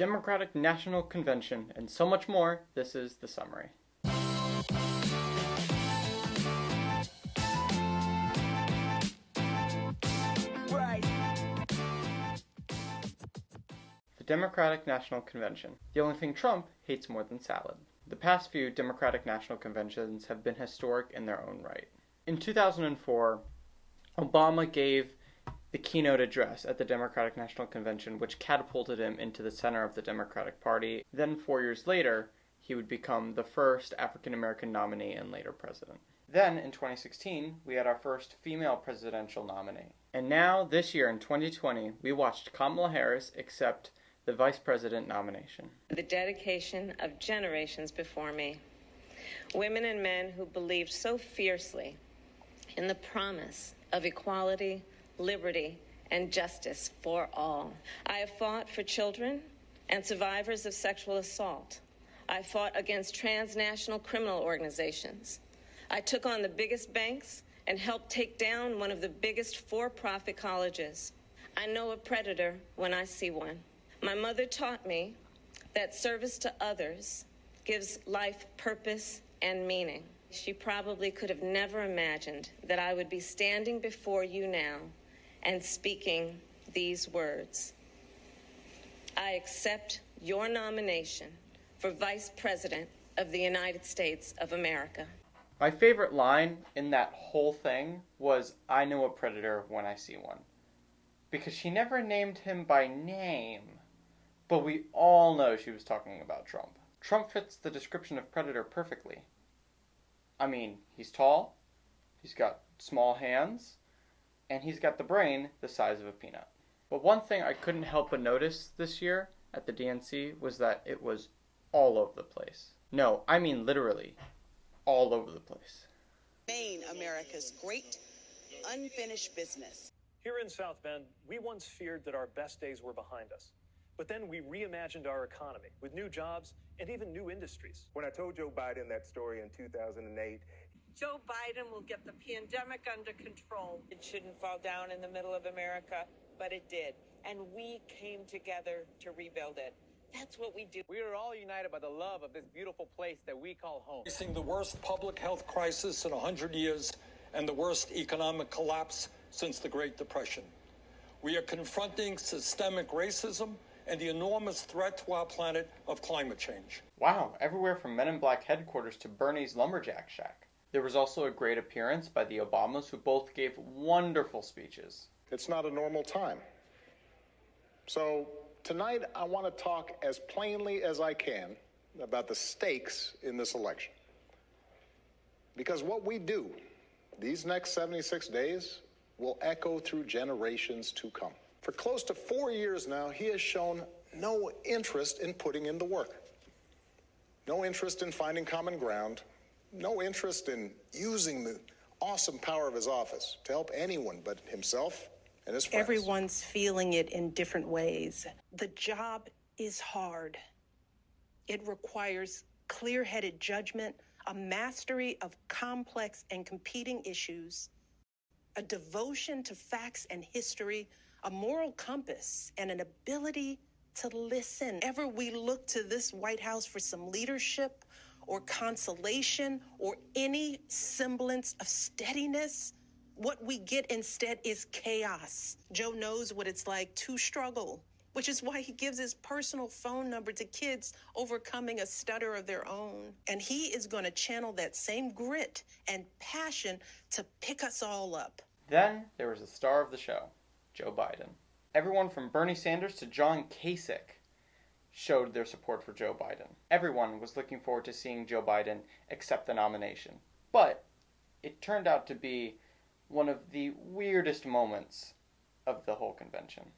Democratic National Convention, and so much more. This is the summary. The Democratic National Convention. The only thing Trump hates more than salad. The past few Democratic National Conventions have been historic in their own right. In 2004, Obama gave the keynote address at the Democratic National Convention, which catapulted him into the center of the Democratic Party. Then 4 years later, he would become the first African-American nominee and later president. Then, in 2016, we had our first female presidential nominee. And now, this year in 2020, we watched Kamala Harris accept the vice president nomination. The dedication of generations before me, women and men who believed so fiercely in the promise of equality, liberty, and justice for all. I have fought for children and survivors of sexual assault. I fought against transnational criminal organizations. I took on the biggest banks and helped take down one of the biggest for-profit colleges. I know a predator when I see one. My mother taught me that service to others gives life purpose and meaning. She probably could have never imagined that I would be standing before you now and speaking these words. I accept your nomination for Vice President of the United States of America. My favorite line in that whole thing was, "I know a predator when I see one." Because she never named him by name. But we all know she was talking about Trump. Trump fits the description of predator perfectly. I mean, he's tall, he's got small hands, and he's got the brain the size of a peanut. But one thing I couldn't help but notice this year at the DNC was that it was all over the place. No, I mean literally all over the place. Remain America's great unfinished business. Here in South Bend, we once feared that our best days were behind us. But then we reimagined our economy with new jobs and even new industries. When I told Joe Biden that story in 2008, Joe Biden will get the pandemic under control. It shouldn't fall down in the middle of America, but it did. And we came together to rebuild it. That's what we do. We are all united by the love of this beautiful place that we call home. Facing the worst public health crisis in 100 years and the worst economic collapse since the Great Depression. We are confronting systemic racism and the enormous threat to our planet of climate change. Wow, everywhere from Men in Black headquarters to Bernie's lumberjack shack. There was also a great appearance by the Obamas, who both gave wonderful speeches. It's not a normal time. So tonight I want to talk as plainly as I can about the stakes in this election. Because what we do these next 76 days will echo through generations to come. For close to 4 years now, he has shown no interest in putting in the work. No interest in finding common ground. No interest in using the awesome power of his office to help anyone but himself and his friends. Everyone's feeling it in different ways. The job is hard. It requires clear-headed judgment, a mastery of complex and competing issues, a devotion to facts and history, a moral compass, and an ability to listen. Ever we look to this White House for some leadership or consolation or any semblance of steadiness, what we get instead is chaos. Joe knows what it's like to struggle, which is why he gives his personal phone number to kids overcoming a stutter of their own. And he is going to channel that same grit and passion to pick us all up. Then there was the star of the show, Joe Biden. Everyone from Bernie Sanders to John Kasich showed their support for Joe Biden. Everyone was looking forward to seeing Joe Biden accept the nomination. But it turned out to be one of the weirdest moments of the whole convention.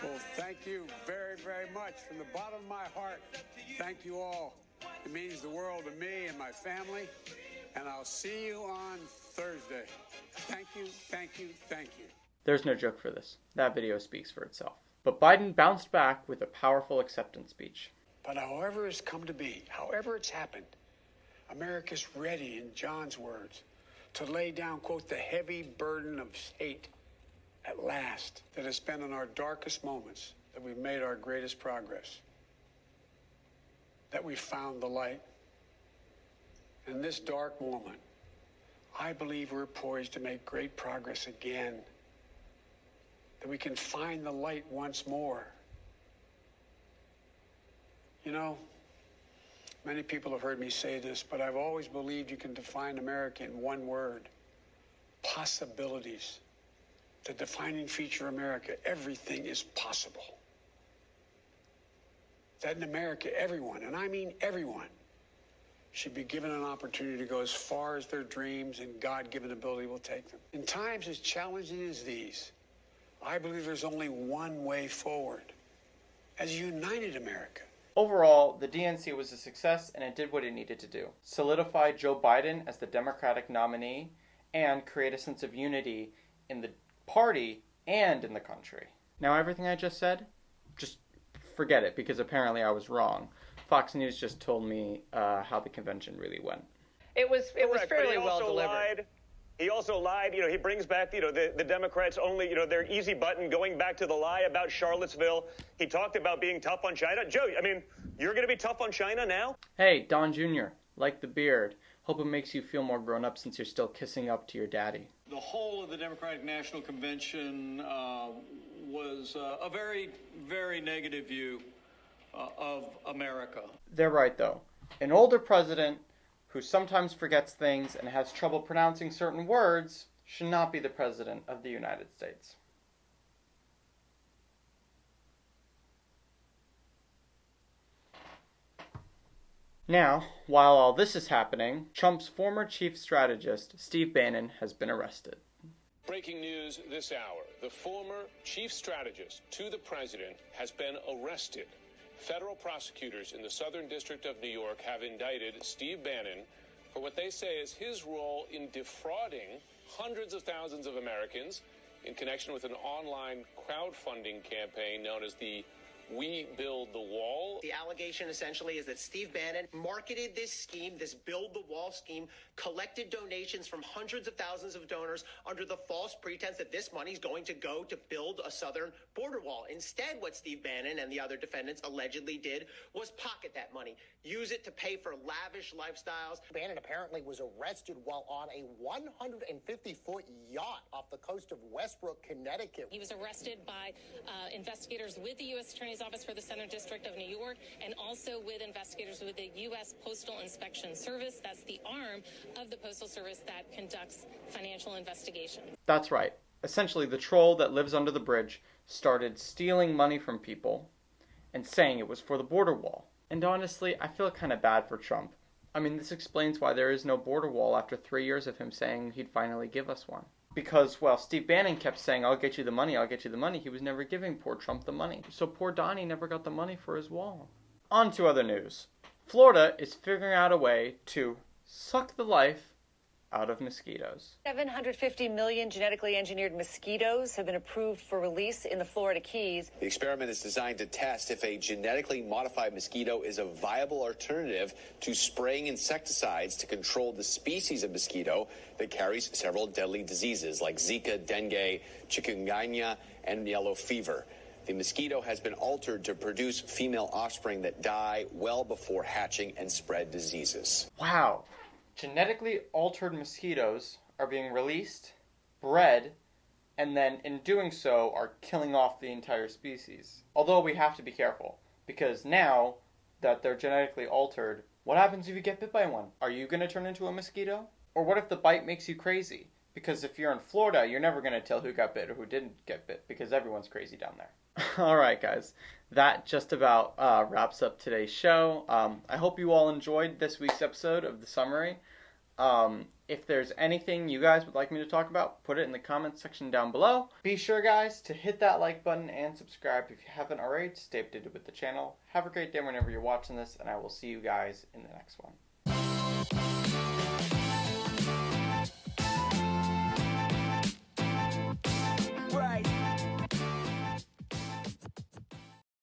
Well, thank you very, very much. From the bottom of my heart, thank you all. It means the world to me and my family, and I'll see you on Thursday. Thank you, thank you, thank you. There's no joke for this. That video speaks for itself. But Biden bounced back with a powerful acceptance speech. But however it's come to be, however it's happened, America's ready, in John's words, to lay down, quote, the heavy burden of hate at last, that has been in our darkest moments that we've made our greatest progress, that we found the light. In this dark moment, I believe we're poised to make great progress again, that we can find the light once more. You know, many people have heard me say this, but I've always believed you can define America in one word: possibilities. The defining feature of America: everything is possible. That in America, everyone, and I mean everyone, should be given an opportunity to go as far as their dreams and God-given ability will take them. In times as challenging as these, I believe there's only one way forward: as a united America. Overall, the DNC was a success, and it did what it needed to do: solidify Joe Biden as the Democratic nominee and create a sense of unity in the party and in the country. Now, everything I just said, just forget it, because apparently I was wrong. Fox News just told me how the convention really went. It was fairly well delivered. He also lied. You know, he brings back, the Democrats only, their easy button, going back to the lie about Charlottesville. He talked about being tough on China. Joe, I mean, you're going to be tough on China now? Hey, Don Jr., like the beard. Hope it makes you feel more grown up since you're still kissing up to your daddy. The whole of the Democratic National Convention was a very, very negative view of America. They're right, though. An older president who sometimes forgets things and has trouble pronouncing certain words should not be the president of the United States. Now, while all this is happening, Trump's former chief strategist, Steve Bannon, has been arrested. Breaking news this hour. The former chief strategist to the president has been arrested. Federal prosecutors in the Southern District of New York have indicted Steve Bannon for what they say is his role in defrauding hundreds of thousands of Americans in connection with an online crowdfunding campaign known as the We Build the Wall. The allegation essentially is that Steve Bannon marketed this scheme, this Build the Wall scheme, collected donations from hundreds of thousands of donors under the false pretense that this money is going to go to build a southern border wall. Instead, what Steve Bannon and the other defendants allegedly did was pocket that money, use it to pay for lavish lifestyles. Bannon apparently was arrested while on a 150-foot yacht off the coast of Westbrook, Connecticut. He was arrested by investigators with the U.S. Attorney's Office for the Southern District of New York and also with investigators with the U.S. Postal Inspection Service. That's the arm of the Postal Service that conducts financial investigations. That's right. Essentially, the troll that lives under the bridge started stealing money from people and saying it was for the border wall. And honestly, I feel kind of bad for Trump. I mean, this explains why there is no border wall after 3 years of him saying he'd finally give us one. Because, well, Steve Bannon kept saying, I'll get you the money, I'll get you the money. He was never giving poor Trump the money. So poor Donnie never got the money for his wall. On to other news. Florida is figuring out a way to suck the life out of mosquitoes. 750 million genetically engineered mosquitoes have been approved for release in the Florida Keys. The experiment is designed to test if a genetically modified mosquito is a viable alternative to spraying insecticides to control the species of mosquito that carries several deadly diseases like Zika, dengue, chikungunya, and yellow fever. The mosquito has been altered to produce female offspring that die well before hatching and spread diseases. Wow. Genetically altered mosquitoes are being released, bred, and then in doing so are killing off the entire species. Although we have to be careful, because now that they're genetically altered, what happens if you get bit by one? Are you going to turn into a mosquito? Or what if the bite makes you crazy? Because if you're in Florida, you're never going to tell who got bit or who didn't get bit, because everyone's crazy down there. Alright guys, that just about wraps up today's show. I hope you all enjoyed this week's episode of The Summary. If there's anything you guys would like me to talk about, put it in the comments section down below. Be sure guys to hit that like button and subscribe if you haven't already to stay updated with the channel. Have a great day whenever you're watching this, and I will see you guys in the next one.